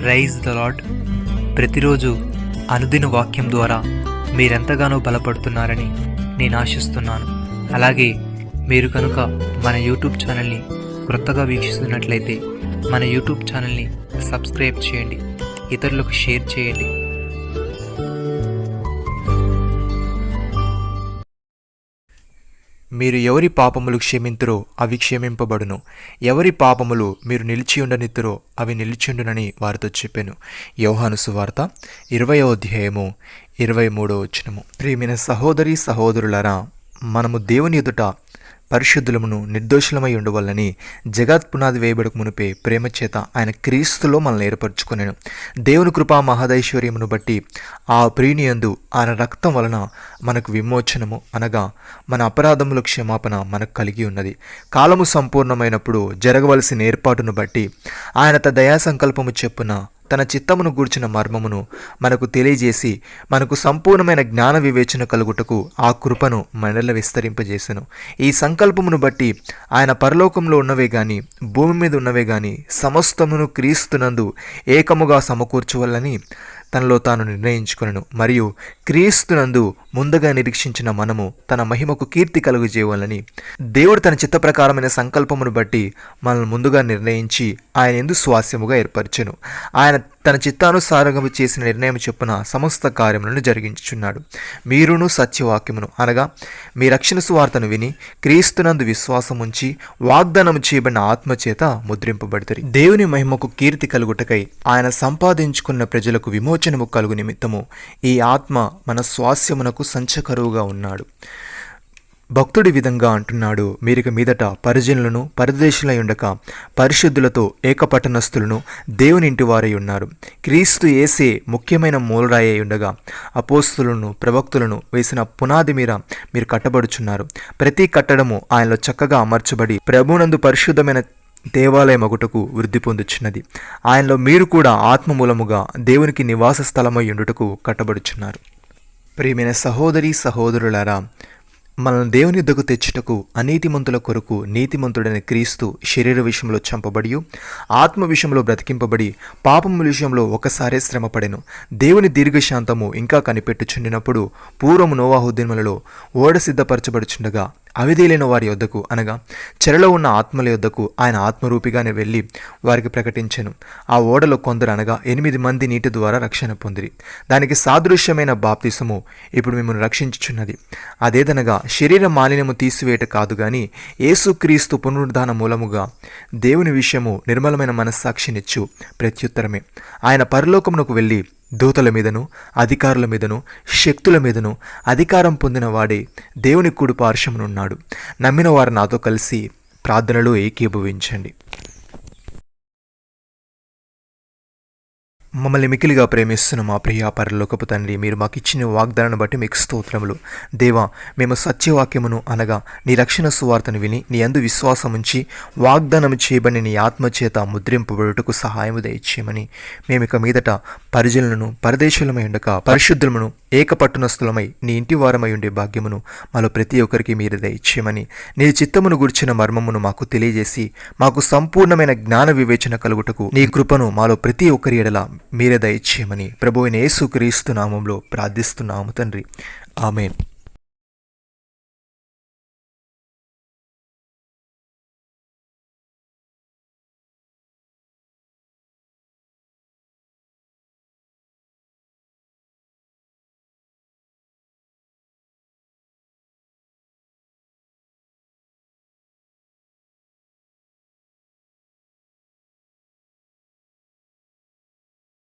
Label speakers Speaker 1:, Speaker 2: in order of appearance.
Speaker 1: Praise the lord. ప్రతిరోజు అనుదిన వాక్యం ద్వారా మీరెంతగానో బలపడుతున్నారని నేను ఆశిస్తున్నాను. అలాగే మీరు కనుక మన యూట్యూబ్ ఛానల్ని క్రొత్తగా వీక్షిస్తున్నట్లయితే మన యూట్యూబ్ ఛానల్ని సబ్స్క్రైబ్ చేయండి, ఇతరులకు షేర్ చేయండి.
Speaker 2: మీరు ఎవరి పాపములు క్షమింతురో అవి క్షమింపబడును, ఎవరి పాపములు మీరు నిలిచియుండనిత్తురో అవి నిలిచియుండునని వారితో చెప్పాను. యోహాను సువార్త 20వ అధ్యాయము 23వ వచనము. ప్రియమైన సహోదరి సహోదరులారా, మనము దేవుని ఎదుట పరిశుద్ధులమును నిర్దోషులమై ఉండవల్లని జగత్ పునాది వేయబడక మునిపే ప్రేమ చేత ఆయన క్రీస్తులో మనల్ని ఏర్పరచుకున్నాను. దేవుని కృపా మహదైశ్వర్యమును బట్టి ఆ ప్రియుని యందు ఆయన రక్తం వలన మనకు విమోచనము అనగా మన అపరాధముల క్షమాపణ మనకు కలిగి ఉన్నది. కాలము సంపూర్ణమైనప్పుడు జరగవలసిన ఏర్పాటును బట్టి ఆయన తన దయా సంకల్పము చెప్పున తన చిత్తమును గూర్చిన మర్మమును మనకు తెలియజేసి మనకు సంపూర్ణమైన జ్ఞాన వివేచన కలుగుటకు ఆ కృపను మనలో విస్తరింపజేసెను. ఈ సంకల్పమును బట్టి ఆయన పరలోకంలో ఉన్నవే గాని భూమి మీద ఉన్నవే గాని సమస్తమును క్రీస్తునందు ఏకముగా సమకూర్చవలని తనలో తాను నిర్ణయించుకొనెను. మరియు క్రీస్తునందు ముందుగా నిరీక్షించిన మనము తన మహిమకు కీర్తి కలుగజేయాలని దేవుడు తన చిత్త ప్రకారమైన సంకల్పమును బట్టి మనల్ని ముందుగా నిర్ణయించి ఆయన యందు స్వాస్యముగా ఏర్పరచెను. ఆయన తన చిత్తానుసారంగా చేసిన నిర్ణయం చొప్పున సమస్త కార్యములను జరిగించుచున్నాడు. మీరును సత్యవాక్యమును అనగా మీ రక్షణ సువార్తను విని క్రీస్తునందు విశ్వాసం ఉంచి వాగ్దానము చేయబడిన ఆత్మచేత ముద్రింపబడతారు. దేవుని మహిమకు కీర్తి కలుగుటకై ఆయన సంపాదించుకున్న ప్రజలకు విమోచనము కలుగు నిమిత్తము ఈ ఆత్మ మన స్వాస్యమునకు సంచకరువుగా ఉన్నాడు. భక్తుడి విధంగా అంటున్నాడు, మీరిక మీదట పరిజనులను పరదేశులై ఉండక పరిశుద్ధులతో ఏకపట్టణస్థులను దేవుని ఇంటి వారై ఉన్నారు. క్రీస్తు యేసే ముఖ్యమైన మూలరాయి అయి ఉండగా అపోస్తులను ప్రవక్తులను వేసిన పునాది మీద మీరు కట్టబడుచున్నారు. ప్రతి కట్టడము ఆయనలో చక్కగా అమర్చబడి ప్రభునందు పరిశుద్ధమైన దేవాలయ మగుటకు వృద్ధి పొందుచున్నది. ఆయనలో మీరు కూడా ఆత్మ మూలముగా దేవునికి నివాస స్థలమై ఉండుటకు కట్టబడుచున్నారు. ప్రియమైన సహోదరి సహోదరులారా, మనల్ని దేవుని యుద్ధకు తెచ్చుటకు అనీతిమంతుల కొరకు నీతిమంతుడైన క్రీస్తు శరీర విషయంలో చంపబడి ఆత్మ విషయంలో బ్రతికింపబడి పాపము విషయంలో ఒకసారే శ్రమపడెను. దేవుని దీర్ఘశాంతము ఇంకా కనిపెట్టుచుండినప్పుడు పూర్వము నోవాహు దినములలో ఓడ సిద్ధపరచబడుచుండగా అవిధేలైన వారి యొద్దకు అనగా చెరలో ఉన్న ఆత్మల యొద్దకు ఆయన ఆత్మరూపిగానే వెళ్ళి వారికి ప్రకటించెను. ఆ ఓడలో కొందరు అనగా 8 మంది నీటి ద్వారా రక్షణ పొందిరి. దానికి సాదృశ్యమైన బాప్తిసము ఇప్పుడు మిమ్మల్ని రక్షించుచున్నది. అదేదనగా శరీర మాలిన్యము తీసివేయట కాదు గాని యేసుక్రీస్తు పునరుద్ధాన మూలముగా దేవుని విషయము నిర్మలమైన మనస్సాక్షినిచ్చు ప్రత్యుత్తరమే. ఆయన పరలోకమునకు వెళ్ళి దూతల మీదను అధికారుల మీదను శక్తుల మీదను అధికారం పొందిన వాడే దేవుని కుడి పార్శ్వమునున్నాడు. నమ్మిన వారు నాతో కలిసి ప్రార్థనలో ఏకీభవించండి. మమ్మల్ని మికిలిగా ప్రేమిస్తున్న మా ప్రియ పరలోకపు తండ్రి, మీరు మాకు ఇచ్చిన వాగ్దానాన్ని బట్టి మీకు స్తోత్రములు. దేవా, మేము సత్యవాక్యమును అనగా నీ రక్షణ సువార్తను విని నీ యందు విశ్వాసం ఉంచి వాగ్దానం చేయబడిన నీ ఆత్మచేత ముద్రింపబడుటకు సహాయము దయచేయమని, మేము ఇక మీదట పరిజనులను పరదేశులమై ఉండక పరిశుద్ధులమును ఏకపట్టణస్థులమై నీ ఇంటి వారమై ఉండే భాగ్యమును మాలో ప్రతి ఒక్కరికి మీరు దయచేయమని, నీ చిత్తమును గుర్చిన మర్మమును మాకు తెలియజేసి మాకు సంపూర్ణమైన జ్ఞాన వివేచన కలుగుటకు నీ కృపను మాలో ప్రతి ఒక్కరి ఎడల మీరే దయచేయమని ప్రభువైన యేసుక్రీస్తు నామములో ప్రార్థిస్తున్నాము తండ్రి. ఆమేన్.